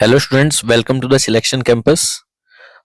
Hello students, welcome to the selection campus.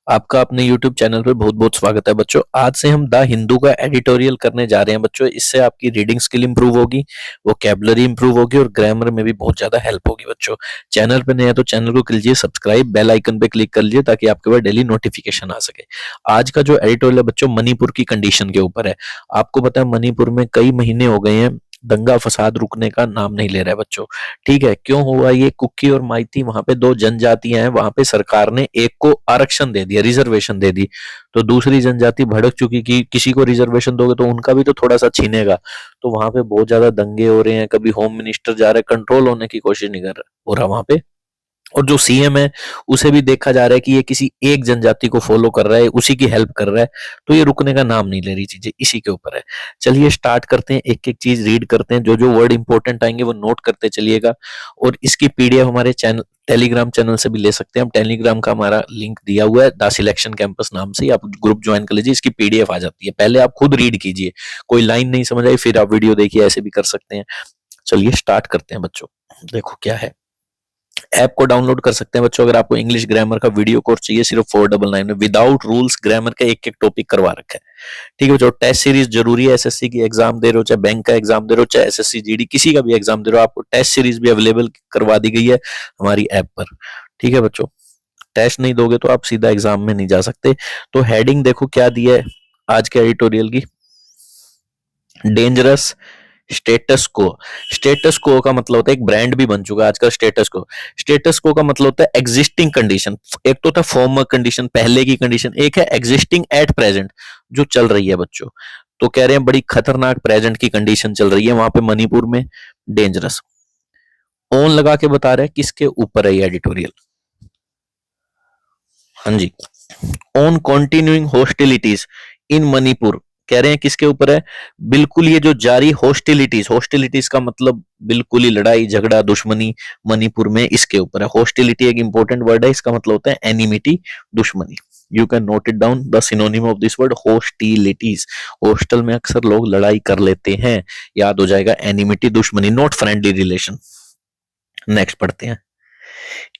आपका अपने YouTube channel पर बहुत बहुत स्वागत है बच्चों। आज से हम द हिंदू का एडिटोरियल करने जा रहे हैं बच्चों। इससे आपकी रीडिंग स्किल इंप्रूव होगी, वोकैबुलरी इंप्रूव होगी और ग्रामर में भी बहुत ज्यादा हेल्प होगी बच्चों। चैनल पे नए हैं तो चैनल को कीजिए सब्सक्राइब, बेल आइकन पे क्लिक कर लीजिए ताकि आपके पास डेली नोटिफिकेशन आ सके। आज का जो एडिटोरियल है बच्चों, मणिपुर की कंडीशन के ऊपर है। आपको पता है मणिपुर में कई महीने हो गए हैं, दंगा फसाद रुकने का नाम नहीं ले रहा है बच्चों। ठीक है, क्यों हुआ ये? कुकी और माइती वहां पे दो जनजातियां हैं, वहां पे सरकार ने एक को आरक्षण दे दिया, रिजर्वेशन दे दी, तो दूसरी जनजाति भड़क चुकी कि किसी को रिजर्वेशन दोगे तो उनका भी तो थोड़ा सा छीनेगा। तो वहां पे बहुत ज्यादा दंगे हो रहे हैं। कभी होम मिनिस्टर जा रहे, कंट्रोल होने की कोशिश नहीं कर हो रहा वहां पे। और जो सीएम है उसे भी देखा जा रहा है कि ये किसी एक जनजाति को फॉलो कर रहा है, उसी की हेल्प कर रहा है। तो ये रुकने का नाम नहीं ले रही, चीजें इसी के ऊपर है। चलिए स्टार्ट करते हैं, एक एक चीज रीड करते हैं, जो जो वर्ड इंपॉर्टेंट आएंगे वो नोट करते चलिएगा। और इसकी पीडीएफ हमारे चैनल टेलीग्राम चैनल से भी ले सकते हैं। हम टेलीग्राम का हमारा लिंक दिया हुआ है द सिलेक्शन कैंपस नाम से, आप ग्रुप ज्वाइन कर लीजिए। इसकी पीडीएफ आ जाती है, पहले आप खुद रीड कीजिए, कोई लाइन नहीं समझ आई फिर आप वीडियो देखिए, ऐसे भी कर सकते हैं। चलिए स्टार्ट करते हैं बच्चों। देखो क्या है, ऐप को डाउनलोड कर सकते हैं बच्चों। अगर आपको इंग्लिश ग्रामर का वीडियो कोर्स चाहिए सिर्फ 499 में, विदाउट रूल्स ग्रामर का एक एक टॉपिक करवा रखा है। ठीक है बच्चों, टेस्ट सीरीज जरूरी है। एसएससी की एग्जाम दे रहे हो, चाहे बैंक का एग्जाम दे रहे हो, चाहे एसएससी जीडी किसी का भी एग्जाम दे रहे हो, आपको टेस्ट सीरीज भी अवेलेबल करवा दी गई है हमारी ऐप पर। ठीक है बच्चों, टेस्ट नहीं दोगे तो आप सीधा एग्जाम में नहीं जा सकते। तो हेडिंग देखो क्या दिया है आज के एडिटोरियल की, डेंजरस स्टेटस को। स्टेटस को का मतलब होता है, एक ब्रांड भी बन चुका है आजकल स्टेटस को। स्टेटस को का मतलब होता है एग्जिस्टिंग कंडीशन। एक तो था फॉर्मर कंडीशन, पहले की कंडीशन, एक है एग्जिस्टिंग एट प्रेजेंट, जो चल रही है बच्चों। तो कह रहे हैं बड़ी खतरनाक प्रेजेंट की कंडीशन चल रही है वहां पे मणिपुर में, डेंजरस। ऑन लगा के बता रहे हैं किसके ऊपर है ये एडिटोरियल। हाँ जी, ऑन कंटिन्यूइंग हॉस्टिलिटीज इन मणिपुर। कह रहे हैं किसके ऊपर है? बिल्कुल ये जो जारी हॉस्टिलिटीज, हॉस्टिलिटीज का मतलब बिल्कुल ही लड़ाई झगड़ा दुश्मनी मणिपुर में, इसके ऊपर है। हॉस्टिलिटी एक इंपॉर्टेंट वर्ड है, इसका मतलब होता है एनिमिटी, दुश्मनी। You can note it down, the synonym of this word hostilities. Hostel में अक्सर लोग लड़ाई कर लेते हैं, याद हो जाएगा, एनिमिटी दुश्मनी, नॉट फ्रेंडली रिलेशन। नेक्स्ट पढ़ते हैं,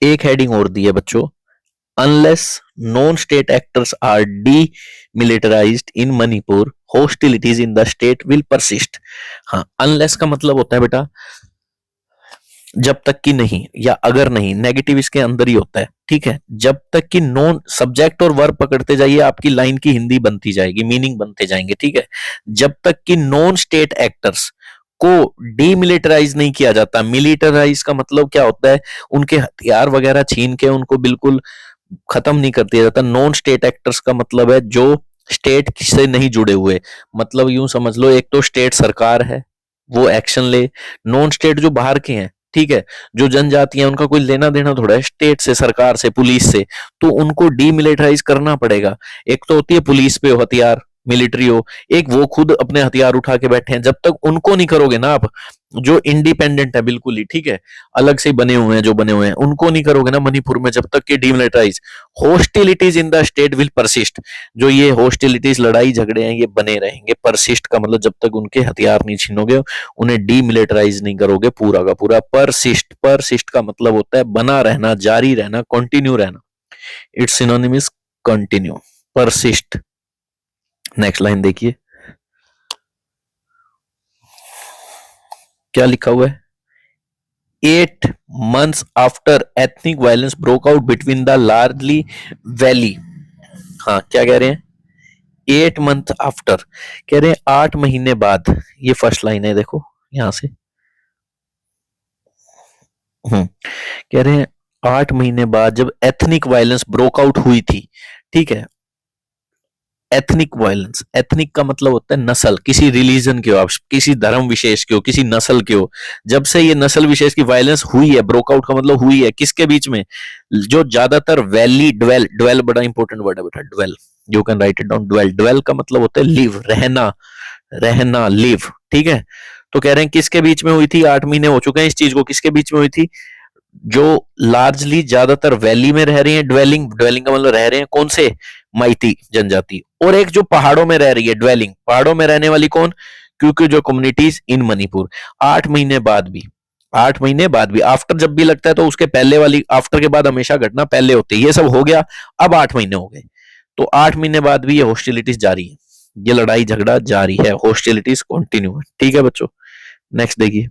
एक हेडिंग और दी है बच्चों, unless non-state actors are demilitarized in Manipur, hostilities in the state will persist। हाँ, unless का मतलब होता है बेटा जब तक कि नहीं, या अगर नहीं, नेगेटिव इसके अंदर ही होता है। ठीक है, जब तक कि नॉन सब्जेक्ट और वर्ब पकड़ते जाइए, आपकी लाइन की हिंदी बनती जाएगी, मीनिंग बनते जाएंगे। ठीक है, जब तक कि नॉन स्टेट एक्टर्स को डीमिलिटराइज नहीं किया जाता। मिलिटराइज का मतलब क्या होता है? उनके हथियार वगैरह छीन के उनको बिल्कुल खत्म नहीं कर दिया जाता। नॉन स्टेट एक्टर्स का मतलब है जो स्टेट से नहीं जुड़े हुए। मतलब यूं समझ लो, एक तो स्टेट सरकार है वो एक्शन ले, नॉन स्टेट जो बाहर के हैं, ठीक है, जो जनजातियां, उनका कोई लेना देना थोड़ा है स्टेट से, सरकार से, पुलिस से, तो उनको डीमिलिटराइज करना पड़ेगा। एक तो होती है पुलिस पे हथियार, मिलिट्री हो, एक वो खुद अपने हथियार उठा के बैठे हैं। जब तक उनको नहीं करोगे ना आप, जो इंडिपेंडेंट है बिल्कुल ही, ठीक है, अलग से बने हुए हैं, जो बने हुए हैं, उनको नहीं करोगे ना मणिपुर में, जब तक कि demilitarise, hostilities in the state will persist. जो ये हॉस्टिलिटीज, लड़ाई झगड़े हैं, ये बने रहेंगे। परसिस्ट का मतलब जब तक उनके हथियार नहीं छीनोगे, उन्हें डीमिलिटराइज नहीं करोगे पूरा का पूरा। परसिस्ट, परसिस्ट का मतलब होता है बना रहना, जारी रहना, कंटिन्यू रहना। It's synonym is continue, persist. Next line देखिए क्या लिखा हुआ है, 8 months after ethnic violence broke out between the largely valley। हाँ, क्या कह रहे हैं? 8 month आफ्टर, कह रहे हैं 8 महीने बाद। ये फर्स्ट लाइन है, देखो यहां से। कह रहे हैं 8 महीने बाद जब एथनिक वायलेंस ब्रोक आउट हुई थी। ठीक है, एथनिक वायलेंस, एथनिक का मतलब होता है नस्ल, किसी रिलीजन के हो आप, किसी धर्म विशेष के हो, किसी नस्ल के हो। जब से ये नस्ल विशेष की वायलेंस हुई है, ब्रोकआउट का मतलब हुई है, किसके बीच में? जो ज्यादातर वैली, ड्वेल, ड्वेल बड़ा इंपॉर्टेंट वर्ड है बेटा, dwell, you can write it down, dwell. Dwell का मतलब होता है लिव, रहना, रहना, लिव। ठीक है, तो कह रहे हैं किसके बीच में हुई थी? 8 महीने हो चुके हैं इस चीज को, किसके बीच में हुई थी? जो लार्जली ज्यादातर वैली में रह रही है, ड्वेलिंग, ड्वेलिंग का मतलब रह रहे हैं कौन से? माइती जनजाति। और एक जो पहाड़ों में रह रही है, ड्वेलिंग, पहाड़ों में रहने वाली कौन? क्योंकि जो कम्युनिटीज इन मणिपुर। 8 महीने बाद भी 8 महीने बाद भी, आफ्टर जब भी लगता है तो उसके पहले वाली, आफ्टर के बाद हमेशा घटना पहले होती है। ये सब हो गया, अब 8 महीने हो गए, तो 8 महीने बाद भी ये हॉस्टिलिटीज जारी है, ये लड़ाई झगड़ा जारी है, हॉस्टिलिटीज कंटिन्यू है। ठीक है बच्चों, नेक्स्ट देखिए,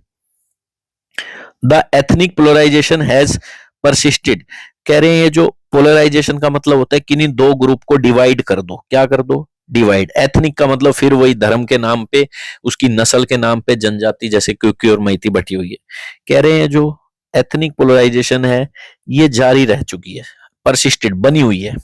the ethnic polarisation has persisted. कह रहे हैं ये जो पोलराइजेशन का मतलब होता है किन्हीं दो ग्रुप को डिवाइड कर दो, क्या कर दो, डिवाइड। एथनिक का मतलब फिर वही धर्म के नाम पे, उसकी नस्ल के नाम पे जनजाति जैसे क्यूकी और मैती बटी हुई है। कह रहे हैं जो एथनिक पोलराइजेशन है ये जारी रह चुकी है, परसिस्टेड बनी हुई है,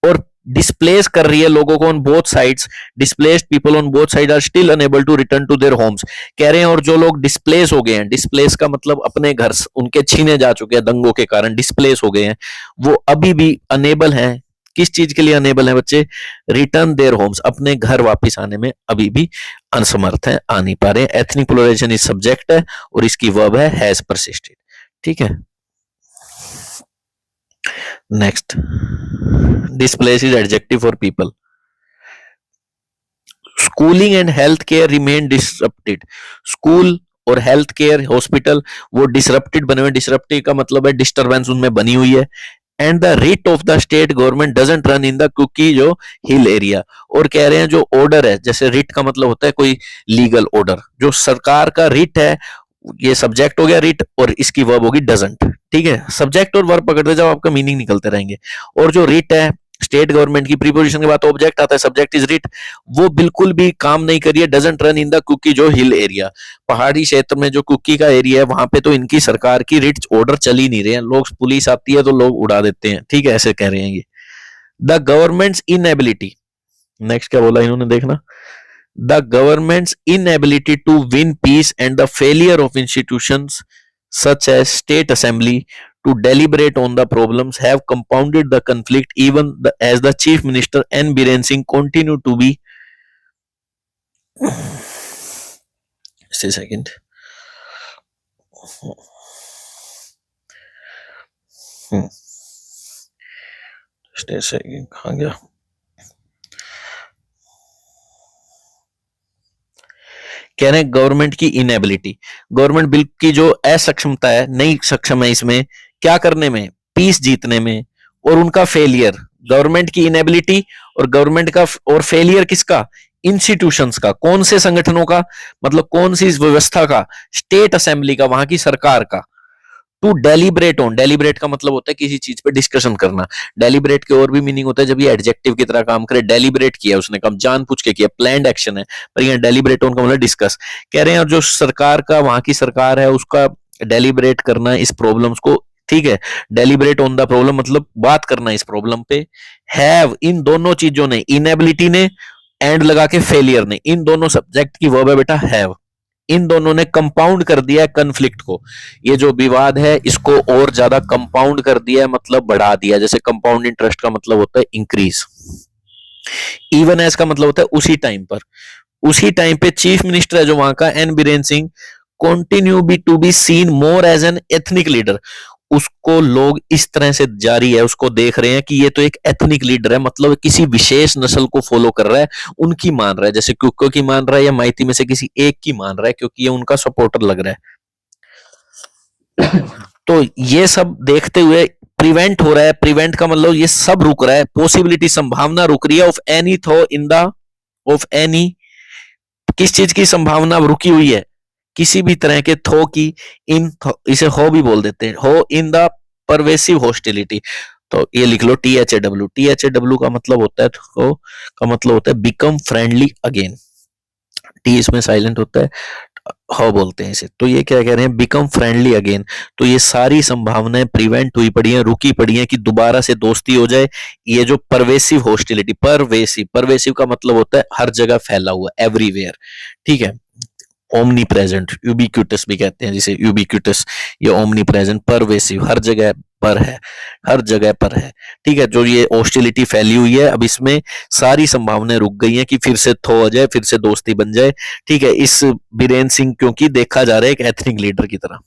और डिस्प्लेस कर रही है लोगों को on both sides. Displaced people on both side are still unable to return to their homes. कह रहे हैं और जो लोग डिस्प्लेस हो गए हैं, डिस्प्लेस का मतलब अपने घर उनके छीने जा चुके हैं दंगों के कारण, डिस्प्लेस हो गए हैं, वो अभी भी अनेबल हैं, किस चीज के लिए अनेबल है बच्चे, रिटर्न देयर होम्स, अपने घर वापस आने में अभी भी असमर्थ है, आ नहीं पा रहे हैं। एथनिक पोलराइजेशन इस सब्जेक्ट है और इसकी वर्ब है हैज परसिस्टेड। ठीक है, next, displace is adjective for people. Schooling and health care remain disrupted. School और हेल्थ केयर हॉस्पिटल वो डिसरप्टेड बने हुए, डिसरप्टेड का मतलब है डिस्टरबेंस उनमें बनी हुई है। And the writ of the state government doesn't run in the Kuki Zo hill area. और कह रहे हैं जो ऑर्डर है, जैसे रिट का मतलब होता है कोई लीगल ऑर्डर, जो सरकार का रिट है, ये सब्जेक्ट हो गया रिट और इसकी वर्ब होगी डजंट। ठीक है, सब्जेक्ट और वर्ब पकड़ते जाओ, आपका मीनिंग निकलते रहेंगे। और जो रिट है स्टेट गवर्नमेंट की, प्रीपोजिशन के बाद ऑब्जेक्ट आता है, सब्जेक्ट इज रिट, वो बिल्कुल भी काम नहीं करिए, doesn't run in the Kuki Zo hill area. पहाड़ी क्षेत्र में जो कुकी का एरिया है वहां पे तो इनकी सरकार की रिट ऑर्डर चल ही नहीं रहे हैं, लोग, पुलिस आती है तो लोग उड़ा देते हैं। ठीक है, ऐसे कह रहे हैं ये। द गवर्नमेंट्स इनएबिलिटी, नेक्स्ट क्या बोला इन्होंने देखना, the government's inability to win peace and the failure of institutions such as state assembly to deliberate on the problems have compounded the conflict even as the chief minister N Biren Singh continue to be, just a second, just a second, कहाँ गया, कह रहे हैं government की inability, government bill की जो असक्षमता है, नहीं सक्षम है इसमें क्या करने में, पीस जीतने में, और उनका फेलियर, गवर्नमेंट की इनएबिलिटी और गवर्नमेंट का, और फेलियर किसका, इंस्टीट्यूशंस का, कौन से संगठनों का, मतलब कौन सी व्यवस्था का, स्टेट असेंबली का, वहां की सरकार का, टू डेलिब्रेट ऑन, डेलिब्रेट का मतलब होता है किसी चीज पे डिस्कशन करना, डेलिब्रेट के और भी मीनिंग होता है जब ये एडजेक्टिव की तरह काम करे, डेलिब्रेट किया उसने, कम जानबूझ के किया, प्लान्ड एक्शन है, पर यहाँ डेलिब्रेट ऑन का मतलब डिस्कस। कह रहे हैं और जो सरकार का, वहां की सरकार है उसका डेलिब्रेट करना इस प्रॉब्लम्स को, ठीक है, डेलिब्रेट ऑन द प्रॉब्लम मतलब बात करना इस प्रॉब्लम पे, हैव, इन दोनों चीजों ने, इनएबिलिटी ने एंड लगा के फेलियर ने, इन दोनों सब्जेक्ट की वर्ब है बेटा हैव, इन दोनों ने कंपाउंड कर दिया है कन्फ्लिक्ट को, ये जो विवाद है इसको और ज्यादा कंपाउंड कर दिया है, मतलब बढ़ा दिया, जैसे कंपाउंड इंटरेस्ट का मतलब होता है इंक्रीज, इवन एज का मतलब होता है उसी टाइम पर, उसी टाइम पे चीफ मिनिस्टर है जो वहां का N Biren Singh, continue be to be seen more as an ethnic leader, उसको लोग इस तरह से जारी है, उसको देख रहे हैं कि ये तो एक एथनिक लीडर है, मतलब किसी विशेष नस्ल को फॉलो कर रहा है, उनकी मान रहा है, जैसे क्यूको की मान रहा है या माइती में से किसी एक की मान रहा है, क्योंकि ये उनका सपोर्टर लग रहा है। तो ये सब देखते हुए प्रिवेंट हो रहा है, प्रिवेंट का मतलब ये सब रुक रहा है, पॉसिबिलिटी, संभावना रुक रही है, of any thaw in the, of any, किस चीज की संभावना रुकी हुई है, किसी भी तरह के थो की, इन, इसे हो भी बोल देते हैं, हो इन द परवेसिव हॉस्टिलिटी, तो ये लिख लो THAW, THAW का मतलब होता है, थो का मतलब होता है बिकम फ्रेंडली अगेन, टी इसमें साइलेंट होता है, हो बोलते हैं इसे, तो ये क्या कह रहे हैं, बिकम फ्रेंडली अगेन, तो ये सारी संभावनाएं प्रिवेंट हुई पड़ी हैं, रुकी पड़ी हैं कि दोबारा से दोस्ती हो जाए, ये जो परवेसिव हॉस्टिलिटी, परवेसिव, परवेसिव का मतलब होता है हर जगह फैला हुआ, एवरीवेयर, ठीक है, ओमनी प्रेजेंट, यूबिक्यूटस भी कहते हैं जिसे, यूबिक्यूटस, ये ओमनी प्रेजेंट, परवेसिव, हर जगह पर है, हर जगह पर है, ठीक है, जो ये हॉस्टिलिटी फैली हुई है, अब इसमें सारी संभावनाएं रुक गई हैं कि फिर से थो हो जाए, फिर से दोस्ती बन जाए, ठीक है, इस बीरेन सिंह क्योंकि देखा जा रहा है एक एथनिक लीडर की तरह,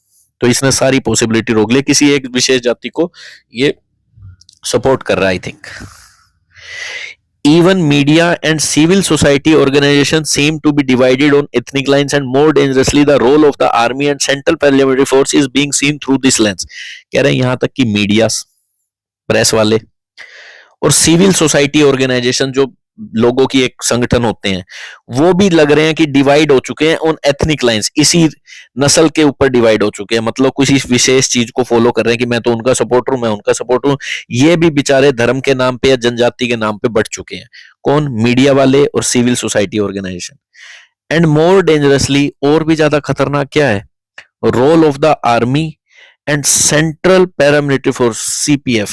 तो इसने सारी पॉसिबिलिटी रोक ली, किसी एक विशेष जाति को ये सपोर्ट कर रहा है, I think. Even media and civil society organizations seem to be divided on ethnic lines, and more dangerously, the role of the army and central paramilitary force is being seen through this lens. कह रहे हैं यहाँ तक कि media, press वाले और civil society organisation जो लोगों की एक संगठन होते हैं, वो भी लग रहे हैं कि डिवाइड हो चुके हैं ऑन एथनिक लाइंस, इसी नस्ल के ऊपर डिवाइड हो चुके हैं, मतलब किसी विशेष चीज को फॉलो कर रहे हैं कि मैं तो उनका सपोर्टर हूं, मैं उनका सपोर्टर हूं। ये भी बेचारे धर्म के नाम पे या जनजाति के नाम पे बढ़ चुके हैं। कौन? मीडिया वाले और civil society organisation. And more dangerously, और भी ज्यादा खतरनाक क्या है, role of the army and central paramilitary force CPF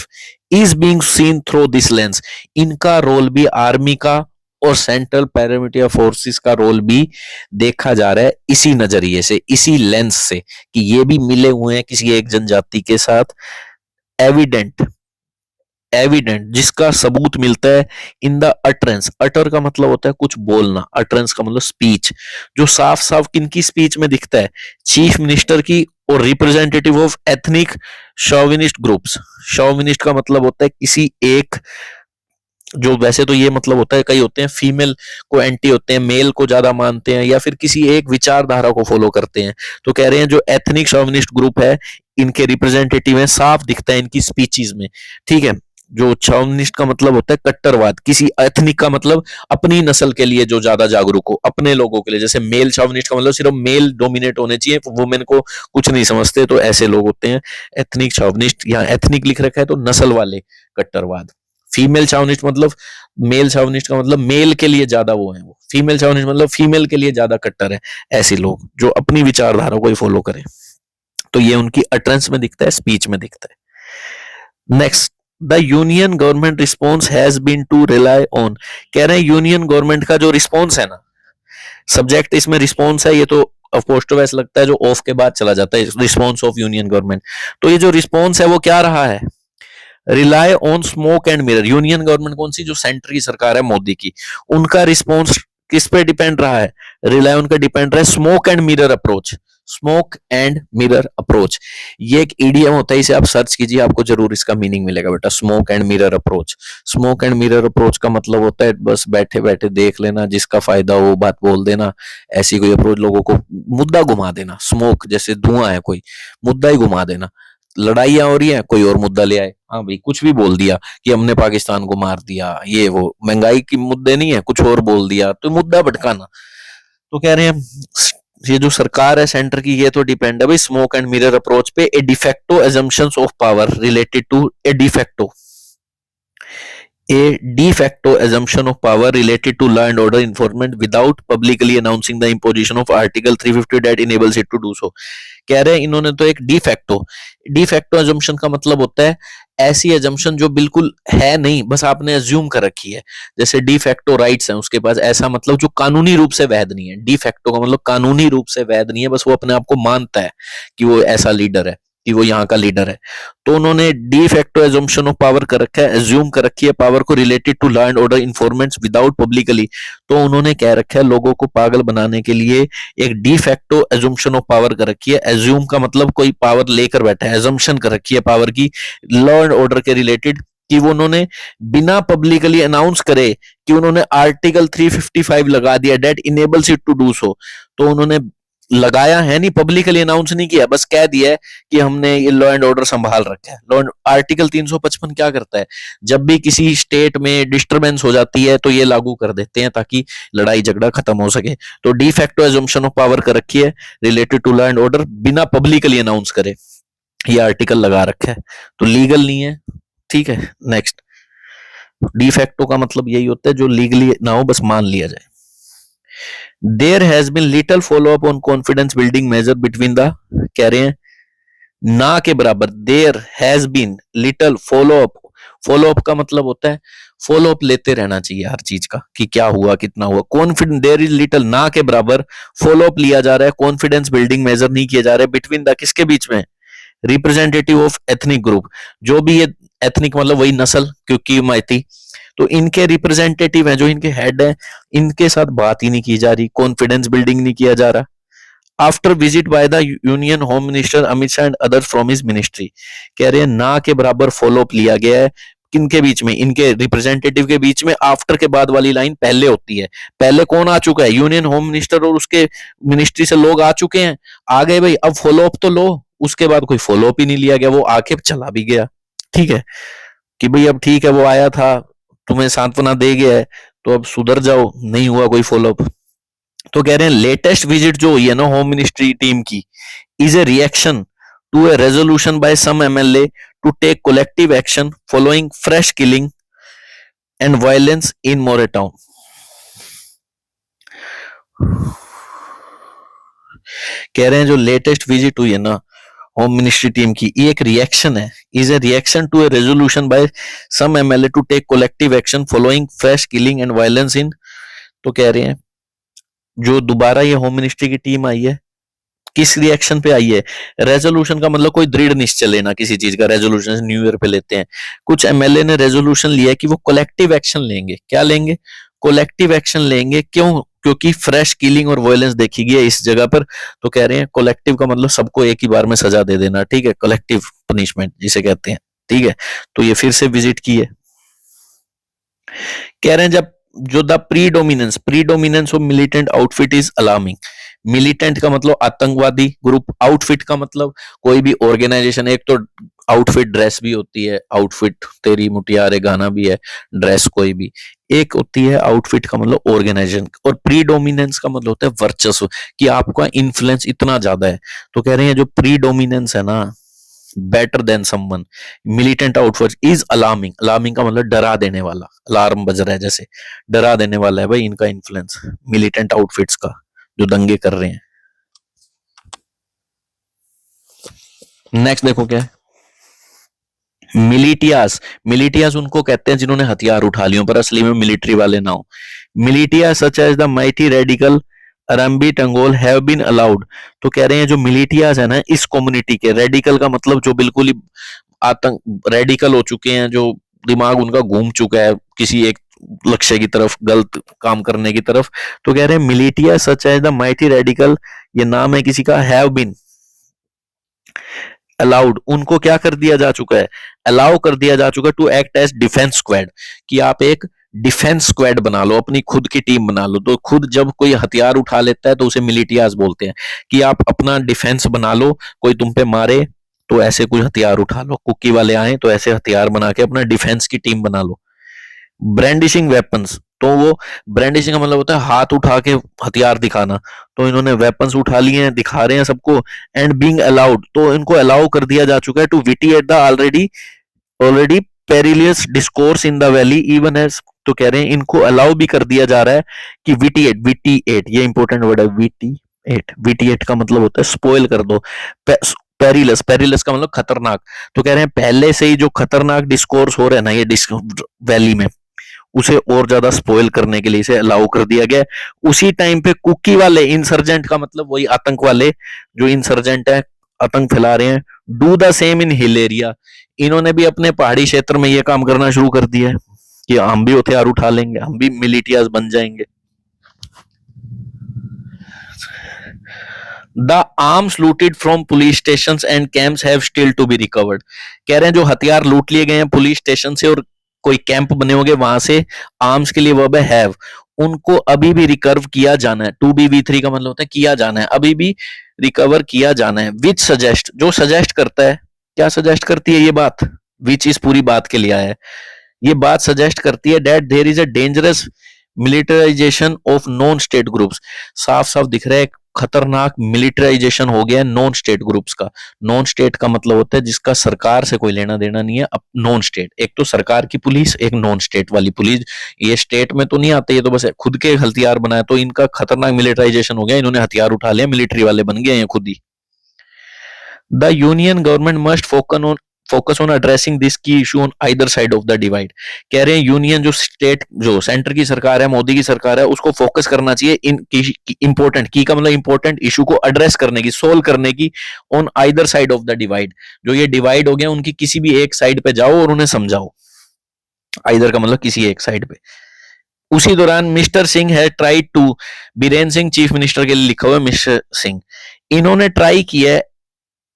is being seen through this lens। इनका रोल भी, आर्मी का और सेंट्रल पैरामिलिट्री फोर्सेस का रोल भी देखा जा रहा है इसी नजरिए से, इसी लेंस से, कि ये भी मिले हुए हैं किसी एक जनजाति के साथ। एविडेंट, एविडेंट जिसका सबूत मिलता है इन द अटरेंस। अटर का मतलब होता है कुछ बोलना, अटरेंस का मतलब स्पीच। जो साफ साफ किनकी स्पीच में दिखता है? चीफ मिनिस्टर की और representative of ethnic chauvinist groups. Chauvinist का मतलब होता है किसी एक, जो वैसे तो ये मतलब होता है, कई होते हैं फीमेल को एंटी होते हैं, मेल को ज्यादा मानते हैं, या फिर किसी एक विचारधारा को फॉलो करते हैं। तो कह रहे हैं जो एथनिक शोविनिस्ट ग्रुप है, इनके रिप्रेजेंटेटिव है, साफ दिखता है इनकी स्पीचेस में। ठीक है। जो शोविनिस्ट का मतलब होता है कट्टरवाद, किसी एथनिक का मतलब अपनी नस्ल के लिए जो ज्यादा जागरूक हो, अपने लोगों के लिए। जैसे मेल शोविनिस्ट का मतलब सिर्फ मेल डोमिनेट होने चाहिए, वुमेन को कुछ नहीं समझते, तो ऐसे लोग होते हैं एथनिक शोविनिस्ट। यहाँ एथनिक लिख रखा है तो नस्ल वाले कट्टरवाद। फीमेल शोविनिस्ट मतलब, मेल शोविनिस्ट का मतलब मेल के लिए ज्यादा वो है, वो फीमेल शोविनिस्ट मतलब फीमेल के लिए ज्यादा कट्टर है। ऐसे लोग जो अपनी विचारधारा को ही फॉलो करें, तो ये उनकी अटरेंस में दिखता है, स्पीच में दिखता है। Next, the union government response has been to rely on. कह रहे हैं यूनियन गवर्नमेंट का जो रिस्पॉन्स है ना, सब्जेक्ट इसमें रिस्पॉन्स है, ये तो ऑफकोर्स तो वैसे लगता है जो ऑफ के बाद चला जाता है, रिस्पॉन्स ऑफ यूनियन गवर्नमेंट। तो ये जो रिस्पॉन्स है वो क्या रहा है? Rely on smoke and mirror. Union government कौन सी? जो सेंटर की सरकार है मोदी की, उनका रिस्पॉन्स किस पे डिपेंड रहा है? रिलाय उनका डिपेंड रहा है smoke and mirror approach. Smoke and mirror approach, ये एक ईडीएम होता है, इसे आप सर्च कीजिए, आपको जरूर इसका मीनिंग मिलेगा बेटा। Smoke and mirror approach. Smoke and mirror approach का मतलब होता है बस बैठे बैठे देख लेना, जिसका फायदा हो बात बोल देना, ऐसी कोई अप्रोच, लोगों को मुद्दा घुमा देना। स्मोक जैसे धुआं है, कोई मुद्दा ही घुमा देना। लड़ाइयां हो रही हैं, कोई और मुद्दा ले आए, हाँ भाई कुछ भी बोल दिया कि हमने पाकिस्तान को मार दिया, ये वो महंगाई की मुद्दे नहीं है, कुछ और बोल दिया, तो मुद्दा भटकाना। तो कह रहे हैं ये जो सरकार है सेंटर की, ये तो डिपेंड है भाई स्मोक एंड मिरर अप्रोच पे। A de facto assumptions of power related to a de facto assumption of power related to law and order enforcement without publicly announcing the imposition of article 350 that enables it to do so। कह रहे हैं इन्होंने तो एक de facto assumption का मतलब होता है ऐसी अजम्पशन जो बिल्कुल है नहीं, बस आपने अज्यूम कर रखी है। जैसे डी फैक्टो राइट्स हैं उसके पास, ऐसा मतलब जो कानूनी रूप से वैध नहीं है। डी फैक्टो का मतलब कानूनी रूप से वैध नहीं है, बस वो अपने आप को मानता है कि वो ऐसा लीडर है, कि वो यहाँ का लीडर है। तो उन्होंने de facto assumption of power कर रखा है, एज्यूम कर रखी है पावर को related to law and order informants without publicly. तो उन्होंने कह रखा है लोगों को पागल बनाने के लिए एक D facto assumption of power कर रखी है। एज्यूम का मतलब कोई पावर लेकर बैठा है, एजम्पशन कर रखी है पावर की लॉ एंड ऑर्डर के रिलेटेड, कि वो उन्होंने बिना पब्लिकली अनाउंस करे कि उन्होंने आर्टिकल 355 लगा दिया that enables it to do so. तो उन्होंने लगाया है नहीं, पब्लिकली अनाउंस नहीं किया, बस कह दिया है कि हमने ये लॉ एंड ऑर्डर संभाल रखा है। लॉ आर्टिकल 355 क्या करता है? जब भी किसी स्टेट में डिस्टरबेंस हो जाती है तो ये लागू कर देते हैं ताकि लड़ाई झगड़ा खत्म हो सके। तो de facto assumption of power कर रखी है related to law and order, बिना पब्लिकली अनाउंस करे ये आर्टिकल लगा रखा है, तो लीगल नहीं है। ठीक है। नेक्स्ट, डी फैक्टो का मतलब यही होता है जो लीगली ना हो, बस मान लिया जाए। There has been little follow up on confidence building measure between the, कह रहे हैं ना के बराबर, there has been little follow up. Follow up का मतलब होता है फॉलो अप लेते रहना चाहिए हर चीज का, कि क्या हुआ कितना हुआ। कॉन्फिडेंस, देयर इज लिटिल, ना के बराबर फॉलो अप लिया जा रहा है, कॉन्फिडेंस बिल्डिंग मेजर नहीं किया जा रहा है। बिटवीन द किसके बीच में? रिप्रेजेंटेटिव ऑफ एथनिक ग्रुप, जो भी ये एथनिक मतलब वही नस्ल, क्योंकि माइती, तो इनके रिप्रेजेंटेटिव हैं जो इनके हेड हैं, इनके साथ बात ही नहीं की जा रही, कॉन्फिडेंस बिल्डिंग नहीं किया जा रहा। After visit by the union home minister Amit Shah and others from his ministry, कह रहे हैं ना के बराबर फॉलो अप लिया गया है किनके बीच में, इनके रिप्रेजेंटेटिव के बीच में आफ्टर के बाद वाली लाइन पहले होती है। पहले कौन आ चुका है, यूनियन होम मिनिस्टर और उसके मिनिस्ट्री से लोग आ चुके हैं, आ गए भाई, अब फॉलो अप तो लो। उसके बाद कोई फॉलो अप ही नहीं लिया गया, वो आके चला भी गया। ठीक है, कि भाई अब ठीक है वो आया था, तुम्हें सांत्वना दे गया है, तो अब सुधर जाओ, नहीं हुआ कोई फॉलो अप। तो कह रहे हैं लेटेस्ट विजिट जो हुई है ना होम मिनिस्ट्री टीम की, is a reaction to a resolution by some MLA to take collective action following fresh killing and violence in Moreh town. कह रहे हैं जो लेटेस्ट विजिट हुई है ना होम मिनिस्ट्री टीम की, ये एक रिएक्शन है, is a reaction to a resolution by some MLA to take collective action following fresh killing and violence in. तो कह रहे हैं जो दोबारा ये होम मिनिस्ट्री की टीम आई है, किस रिएक्शन पे आई है, रेजोल्यूशन का मतलब कोई दृढ़ निश्चय लेना किसी चीज का, रेजोल्यूशन न्यू ईयर पे लेते हैं। कुछ एमएलए ने रेजोल्यूशन लिया कि वो कलेक्टिव एक्शन लेंगे, क्या लेंगे, कलेक्टिव एक्शन लेंगे। क्यों, क्योंकि फ्रेश किलिंग और वायलेंस देखी गई है इस जगह पर। तो कह रहे हैं कलेक्टिव का मतलब सबको एक ही बार में सजा दे देना, ठीक है, कलेक्टिव पनिशमेंट जिसे कहते हैं। ठीक है, तो ये फिर से विजिट की है। कह रहे हैं जब जो the predominance of militant outfit is alarming. Militant का मतलब आतंकवादी ग्रुप, आउटफिट का मतलब कोई भी ऑर्गेनाइजेशन। एक तो आउटफिट ड्रेस भी होती है, आउटफिट तेरी मुटियारे गाना भी है, ड्रेस कोई भी एक होती है। आउटफिट का मतलब ऑर्गेनाइजेशन, और प्रीडोमिनेंस का मतलब होता है वर्चस्व, कि आपका इन्फ्लुएंस इतना ज्यादा है। तो कह रहे हैं जो प्रीडोमिनेंस है ना, better than someone, militant outward is alarming. Alarming का मतलब डरा देने वाला, अलार्म बज रहा है जैसे, डरा देने वाला है भाई इनका इन्फ्लुएंस, मिलिटेंट आउटफिट्स का जो दंगे कर रहे हैं। नेक्स्ट देखो क्या है, मिलिटियास। मिलिटियास उनको कहते हैं जिन्होंने हथियार उठा लियो पर असली में मिलिट्री वाले ना हो। Militia such as the mighty radical Arambai Tenggol have been allowed. तो कह रहे हैं जो मिलिटियास है ना इस कम्युनिटी के, रेडिकल का मतलब जो बिल्कुल ही आतंक रेडिकल हो चुके हैं, जो दिमाग उनका घूम चुका है किसी एक लक्ष्य की तरफ, गलत काम करने की तरफ। तो कह रहे हैं militia such as the mighty radical, ये नाम है किसी का, हैव बीन अलाउड, उनको क्या कर दिया जा चुका है, अलाउ कर दिया जा चुका है to act as defence squad, कि आप एक डिफेंस स्क्वाड बना लो, अपनी खुद की टीम बना लो। तो खुद जब कोई हथियार उठा लेता है तो उसे मिलिटियाज बोलते हैं, कि आप अपना डिफेंस बना लो, कोई तुम पे मारे तो ऐसे कोई हथियार उठा लो, कुकी वाले आए तो ऐसे हथियार बना के अपना डिफेंस की टीम बना लो। ब्रांडिशिंग वेपन्स, तो वो ब्रांडिशिंग का मतलब होता है हाथ उठा के हथियार दिखाना। तो इन्होंने वेपन्स उठा लिए हैं, दिखा रहे हैं सबको। एंड बीइंग अलाउड, तो इनको अलाउ कर दिया जा चुका है to vitiate the already already perilous discourse in the valley even as. तो कह रहे हैं इनको अलाउ भी कर दिया जा रहा है कि विटिएट, विटिएट ये इंपॉर्टेंट वर्ड है, विटिएट। विटिएट का मतलब होता है स्पॉइल कर दो। पेरिलस, पेरिलस का मतलब खतरनाक। तो कह रहे हैं पहले से ही जो खतरनाक डिस्कोर्स हो रहे हैं ना ये वैली में, उसे और ज्यादा स्पॉइल करने के लिए इसे अलाउ कर दिया गया। उसी टाइम पे कुकी वाले इंसर्जेंट का मतलब वही आतंक वाले, जो इंसर्जेंट है आतंक फैला रहे हैं, do the same in hill area, इन्होंने भी अपने पहाड़ी क्षेत्र में ये काम करना शुरू कर दिया है कि हम भी हथियार उठा लेंगे, हम भी मिलिटियाज बन जाएंगे। The arms looted from police station and camps have still to be recovered. कह रहे हैं जो हथियार लूट लिए गए हैं पुलिस स्टेशन से और कोई कैंप बने होंगे वहां से, आर्म्स के लिए वर्ब है हैव, उनको अभी भी रिकर्व किया जाना है। टू बी वी थ्री का मतलब होता है किया जाना है, अभी भी रिकवर किया जाना है। विच सजेस्ट, जो सजेस्ट करता है, क्या सजेस्ट करती है ये बात, विच इस पूरी बात के लिए आया है, ये बात सजेस्ट करती है that there is a dangerous militarisation of non state groups. साफ साफ दिख रहा है खतरनाक मिलिटराइजेशन हो गया है नॉन स्टेट ग्रुप्स का। नॉन स्टेट का मतलब होता है जिसका सरकार से कोई लेना देना नहीं है। अब नॉन स्टेट, एक तो सरकार की पुलिस, एक नॉन स्टेट वाली पुलिस। ये स्टेट में तो नहीं आते, ये तो बस खुद के हथियार बनाए। तो इनका खतरनाक मिलिटराइजेशन हो गया, इन्होंने हथियार उठा लिया, मिलिट्री वाले बन गए हैं खुद ही। The union government must focus on addressing this key issue on either side of the divide. कह रहे हैं यूनियन जो स्टेट, जो सेंटर की सरकार है, मोदी की सरकार है, उसको फोकस करना चाहिए इन इंपॉर्टेंट की का मतलब इंपॉर्टेंट इशू को एड्रेस करने की, सोल्व करने की, on either side of the divide. जो ये डिवाइड हो गया उनकी किसी भी एक साइड पे जाओ और उन्हें समझाओ। आइदर का मतलब किसी एक साइड पे। उसी दौरान मिस्टर सिंह है try to, Biren Singh chief minister के लिए लिखा हुआ है मिस्टर सिंह, इन्होंने ट्राई किया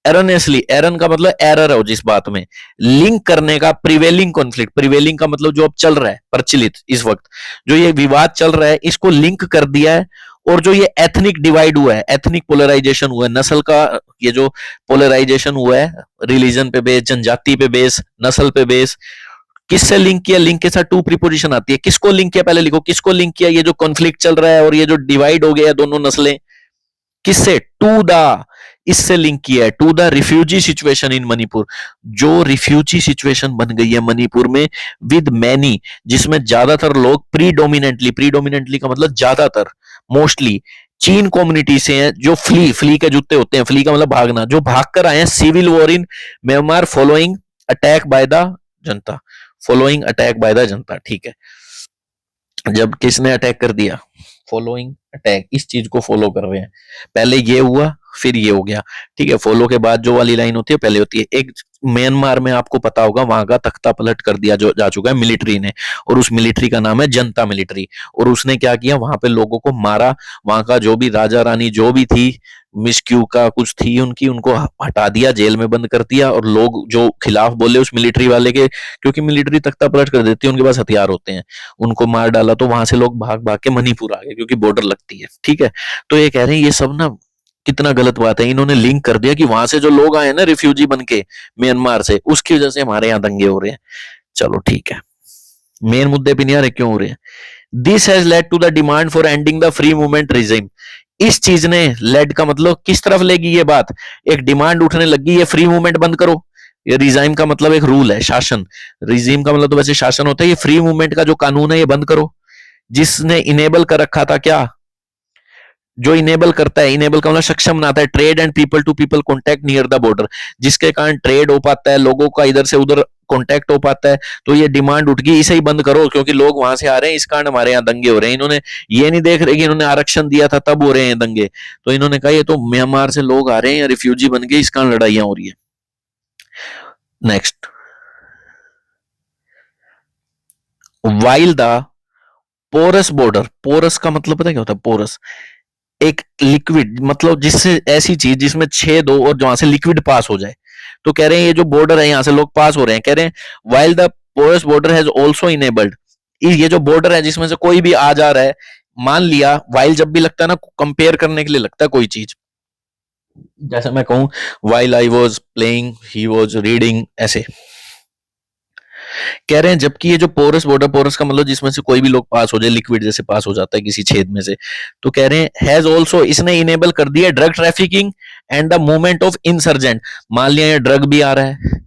एरनेसली, एरन का मतलब एरर हो जिस बात में, लिंक करने का, प्रिवेलिंग कॉन्फ्लिक्ट, प्रिवेलिंग का मतलब जो अब चल रहा है, प्रचलित इस वक्त जो ये विवाद चल रहा है, इसको लिंक कर दिया है। और जो ये एथनिक डिवाइड हुआ है, एथनिक पोलराइजेशन हुआ है, नस्ल का ये जो पोलराइजेशन हुआ है, रिलीजन पे बेस, जनजाति पे बेस, नस्ल पे बेस, किससे लिंक किया? लिंक के साथ टू प्रीपोजिशन आती है। किसको लिंक किया? पहले लिखो किसको लिंक किया, ये जो कॉन्फ्लिक्ट चल रहा है और ये जो डिवाइड हो गया है दोनों नस्लें, किससे? टू द, इससे लिंक किया है, to the refugee situation in Manipur. जो रिफ्यूजी सिचुएशन बन गई है मणिपुर में विद मैनी, जिसमें ज्यादातर लोग प्रीडोमिनेंटली, प्रीडोमिनेंटली का मतलब ज्यादातर, मोस्टली चीन कम्युनिटी से हैं, जो फ्ली, फ्ली के जूते होते हैं, फ्ली का मतलब भागना, जो भाग कर आए हैं civil war in Myanmar following attack by the junta, following attack by the junta. ठीक है, जब किसने अटैक कर दिया? फॉलोइंग अटैक, इस चीज को फॉलो कर रहे हैं। पहले ये हुआ, फिर ये हो गया। ठीक है, फॉलो के बाद जो वाली लाइन होती है पहले होती है। एक म्यांमार में आपको पता होगा वहां का तख्ता पलट कर दिया जो जा चुका है मिलिट्री ने, और उस मिलिट्री का नाम है जनता मिलिट्री। और उसने क्या किया? वहां पे लोगों को मारा, वहां का जो भी राजा रानी जो भी थी, मिसक्यू का कुछ थी उनकी, उनको हटा दिया, जेल में बंद कर दिया। और लोग जो खिलाफ बोले उस मिलिट्री वाले के, क्योंकि मिलिट्री तख्ता पलट कर देती है, उनके पास हथियार होते हैं, उनको मार डाला। तो वहां से लोग भाग भाग के मणिपुर आ गए, क्योंकि बॉर्डर लगती है। ठीक है, तो ये कह रहे हैं ये सब ना कितना गलत बात है। इन्होंने लिंक कर दिया कि वहां से जो लोग आए ना रिफ्यूजी बन के म्यांमार से, उसकी वजह से हमारे यहाँ दंगे हो रहे हैं। चलो ठीक है, मेन मुद्दे पे नहीं आ रहे क्यों हो रहे हैं। This has led to the demand for ending the free movement regime. इस चीज ने, लेड का मतलब किस तरफ लेगी ये बात? एक डिमांड उठने लगी, ये फ्री मूवमेंट बंद करो। ये रिजाइम का मतलब एक रूल है, शासन। रिजीम का मतलब तो वैसे शासन होता है, ये फ्री मूवमेंट का जो कानून है ये बंद करो। जिसने इनेबल कर रखा था क्या? जो इनेबल करता है, इनेबल का मतलब सक्षम बनाता है, trade and people to people contact near the border, जिसके कारण ट्रेड हो पाता है, लोगों का इधर से उधर कॉन्टैक्ट हो पाता है। तो ये डिमांड उठ गई, इसे ही बंद करो, क्योंकि लोग वहां से आ रहे हैं, इस कारण हमारे यहाँ दंगे हो रहे हैं। इन्होंने ये नहीं देख रहे कि इन्होंने आरक्षण दिया था तब हो रहे हैं दंगे, तो इन्होंने कहा ये तो म्यांमार से लोग आ रहे हैं, रिफ्यूजी बन गए, इस कारण लड़ाइयां हो रही है। Next, while the porous border, porous का मतलब पता क्या होता है? पोरस एक लिक्विड, मतलब जिससे, ऐसी चीज जिसमें छेद हो और जहां से लिक्विड पास हो जाए। तो कह रहे हैं ये जो बॉर्डर है यहां से लोग पास हो रहे हैं, कह रहे हैं while the porous border has also enabled, ये जो बॉर्डर है जिसमें से कोई भी आ जा रहा है, मान लिया वाइल जब भी लगता है ना, कंपेयर करने के लिए लगता है कोई चीज, जैसे मैं कहूं while I was playing he was reading, ऐसे कह रहे हैं। जबकि ये जो पोरस बॉर्डर, पोरस का मतलब जिसमें से कोई भी लोग पास हो जाए, लिक्विड जैसे पास हो जाता है किसी छेद में से, तो कह रहे हैं हैज ऑल्सो, इसने इनेबल कर दिया drug trafficking and the movement of insurgent. मान लिया ये ड्रग भी आ रहा है,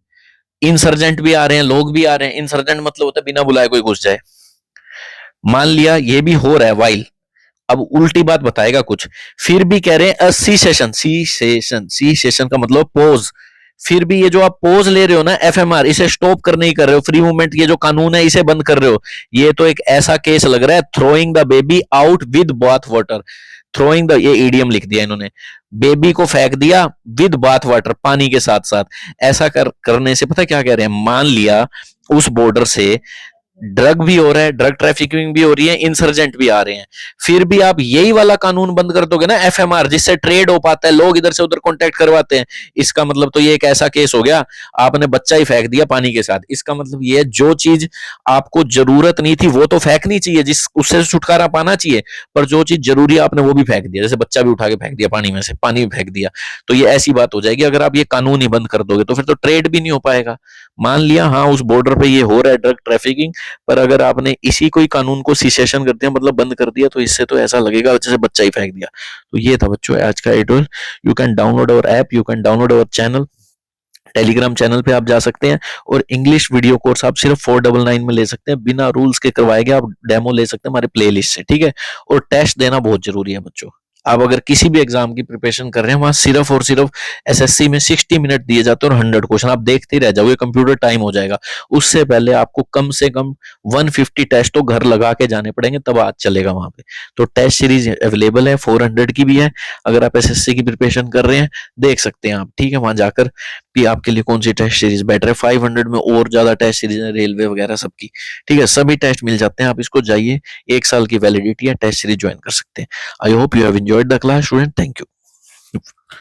इंसर्जेंट भी आ रहे हैं, लोग भी आ रहे हैं। इंसर्जेंट मतलब होता है बिना बुलाए कोई घुस जाए। मान लिया ये भी हो रहा है वाइल, अब उल्टी बात बताएगा कुछ, फिर भी कह रहे हैं सी सेशन, सी सेशन, सी सेशन का मतलब पोज। फिर भी ये जो आप पोज ले रहे हो ना, एफएमआर, इसे स्टॉप करने ही कर रहे हो, फ्री मूवमेंट ये जो कानून है इसे बंद कर रहे हो। ये तो एक ऐसा केस लग रहा है, throwing the baby out with bath water. Throwing the, ये ईडीएम लिख दिया इन्होंने, बेबी को फेंक दिया विद बाथ वाटर, पानी के साथ साथ। ऐसा करने से पता क्या कह रहे हैं? मान लिया उस बॉर्डर से ड्रग भी हो रहा है, ड्रग ट्रैफिकिंग भी हो रही है, इंसर्जेंट भी आ रहे हैं, फिर भी आप यही वाला कानून बंद कर दोगे ना, एफएमआर, जिससे ट्रेड हो पाता है, लोग इधर से उधर कॉन्टेक्ट करवाते हैं। इसका मतलब तो ये एक ऐसा केस हो गया, आपने बच्चा ही फेंक दिया पानी के साथ। इसका मतलब ये, जो चीज आपको जरूरत नहीं थी वो तो फेंकनी चाहिए, जिस उससे छुटकारा पाना चाहिए, पर जो चीज जरूरी है आपने वो भी फेंक दिया, जैसे बच्चा भी उठा के फेंक दिया पानी में से, पानी में फेंक दिया। तो ये ऐसी बात हो जाएगी, अगर आप ये कानून ही बंद कर दोगे तो फिर तो ट्रेड भी नहीं हो पाएगा। मान लिया हाँ उस बॉर्डर पे ये हो रहा है ड्रग ट्रैफिकिंग, पर अगर आपने इसी कोई कानून को सिसेशन कर दिया, मतलब बंद कर दिया, तो इससे तो ऐसा लगेगा जैसे बच्चा ही फेंक दिया। तो ये था बच्चों आज का editorial. You can download our app, you can download our channel, Telegram channel पे आप जा सकते हैं, और इंग्लिश वीडियो कोर्स आप सिर्फ 499 में ले सकते हैं, बिना रूल्स के करवाए गए, आप डेमो ले सकते हैं हमारे प्लेलिस्ट से। ठीक है, और टेस्ट देना बहुत जरूरी है बच्चों। आप अगर किसी भी एग्जाम की प्रिपरेशन कर रहे हैं, वहां सिर्फ और सिर्फ एसएससी में 60 मिनट दिए जाते हैं और 100 क्वेश्चन आप देखते ही रह जाओगे, कंप्यूटर टाइम हो जाएगा। उससे पहले आपको कम से कम 150 टेस्ट तो घर लगा के जाने पड़ेंगे, तब आज चलेगा वहां पे। तो टेस्ट सीरीज अवेलेबल है, 400 की भी है, अगर आप एसएससी की प्रिपरेशन कर रहे हैं देख सकते हैं आप। ठीक है, वहां जाकर भी आपके लिए कौन सी टेस्ट सीरीज बेटर है। 500 में और ज्यादा टेस्ट सीरीज है, रेलवे वगैरह सबकी। ठीक है, सभी टेस्ट मिल जाते हैं, आप इसको जाइए, 1 साल की वैलिडिटी है, टेस्ट सीरीज ज्वाइन कर सकते हैं। I hope you have enjoyed the class student, thank you.